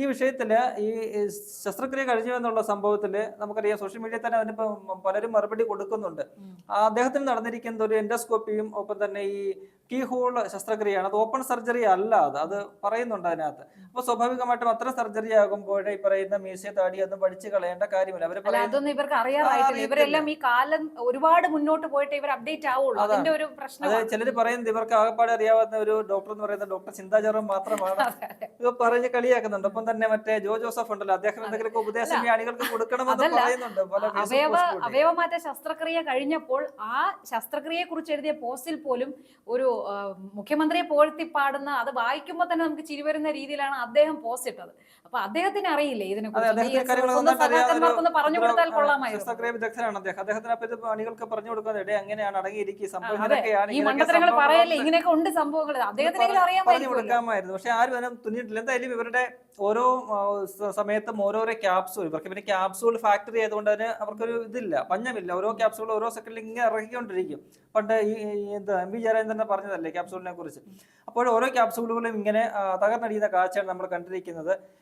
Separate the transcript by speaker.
Speaker 1: ഈ വിഷയത്തില് ഈ ശസ്ത്രക്രിയ കഴിഞ്ഞു എന്നുള്ള സംഭവത്തില് നമുക്കറിയാം സോഷ്യൽ മീഡിയയിൽ തന്നെ അതിനിപ്പോ പലരും മറുപടി കൊടുക്കുന്നുണ്ട്. അദ്ദേഹത്തിന് നടന്നിരിക്കുന്നത് ഒരു എൻഡോസ്കോപ്പിയും ഒപ്പം തന്നെ ഈ കീ ഹോൾ ശസ്ത്രക്രിയയാണ്. അത് ഓപ്പൺ സർജറി അല്ല, അത് പറയുന്നുണ്ട് അതിനകത്ത്. അപ്പൊ സ്വാഭാവികമായിട്ടും അത്ര സർജറി ആകുമ്പോഴേ ഈ പറയുന്ന മീശ താടി ഒന്നും പഠിച്ചു കളയേണ്ട കാര്യമില്ല. അവര്
Speaker 2: അതൊന്നും ഇവർക്ക് അറിയാറായിട്ടില്ല. ഇവരെല്ലാം ഈ കാലം ഒരുപാട് മുന്നോട്ട് പോയിട്ട് ഇവർ അപ്ഡേറ്റ് ആവുള്ളൂ. അതിന്റെ ഒരു പ്രശ്നം.
Speaker 1: ചിലര് പറയുന്നത് ഇവർക്ക് ആകപ്പാടെ അറിയാവുന്ന ഒരു ഡോക്ടർ എന്ന് പറയുന്നത് ഡോക്ടർ ചിന്താ ജെറോം മാത്രമാണ്. ഇവ പറഞ്ഞ് കളിയാക്കുന്നുണ്ട്. ഒപ്പം തന്നെ മറ്റേ ജോ ജോസഫ് ഉണ്ടല്ലോ, അദ്ദേഹം എന്തെങ്കിലുമൊക്കെ ഉപദേശം ഈ അണികൾക്ക് കൊടുക്കണമെന്ന് പറയുന്നുണ്ട്.
Speaker 2: അവയവമാറ്റ ശസ്ത്രക്രിയ കഴിഞ്ഞപ്പോൾ ആ ശസ്ത്രക്രിയയെ കുറിച്ച് എഴുതിയ പോസ്റ്റിൽ പോലും ഒരു മുഖ്യമന്ത്രിയെ പോഴ്ത്തി പാടുന്ന, അത് വായിക്കുമ്പോൾ തന്നെ നമുക്ക് ചിരി വരുന്ന രീതിയിലാണ് അദ്ദേഹം പോസ്റ്റ് ഇട്ടത്. അപ്പൊ അദ്ദേഹത്തിന് അറിയില്ലേ ഇതിനെ കുറിച്ച്? പറഞ്ഞു കൊടുത്താൽ കൊള്ളാമായിരുന്നു.
Speaker 1: വിദഗ്ധനാണ് അദ്ദേഹം. അദ്ദേഹത്തിന് അണികൾക്ക് പറഞ്ഞു കൊടുക്കുന്നത് അങ്ങനെയാണ് അടങ്ങിയിരിക്കും സംഭവം,
Speaker 2: ഈ മണ്ഡലങ്ങൾ പറയല്ലേ, ഇങ്ങനെയൊക്കെ ഉണ്ട് സംഭവങ്ങൾ, അദ്ദേഹത്തിനെങ്കിലും
Speaker 1: പറഞ്ഞു കൊടുക്കാമായിരുന്നു. പക്ഷെ ആരും അതിനെ തുന്നിയിട്ടില്ല. എന്തായാലും ഇവരുടെ ഓരോ സമയത്തും ഓരോരോ ക്യാപ്സൂൾ, ഇവർക്ക് പിന്നെ ക്യാപ്സൂൾ ഫാക്ടറി ആയതുകൊണ്ട് തന്നെ അവർക്കൊരു ഇതില്ല, പഞ്ഞമില്ല. ഓരോ ക്യാപ്സൂൾ ഓരോ സെക്കൻഡിൽ ഇങ്ങനെ ഇറക്കിക്കൊണ്ടിരിക്കും. പണ്ട് ഈ എം വി ജയരാജൻ തന്നെ പറഞ്ഞതല്ലേ ക്യാപ്സൂളിനെ കുറിച്ച്. അപ്പോൾ ഓരോ ക്യാപ്സൂളുകളും ഇങ്ങനെ തകർന്നടിയുന്ന കാഴ്ചയാണ് നമ്മൾ കണ്ടിരിക്കുന്നത്.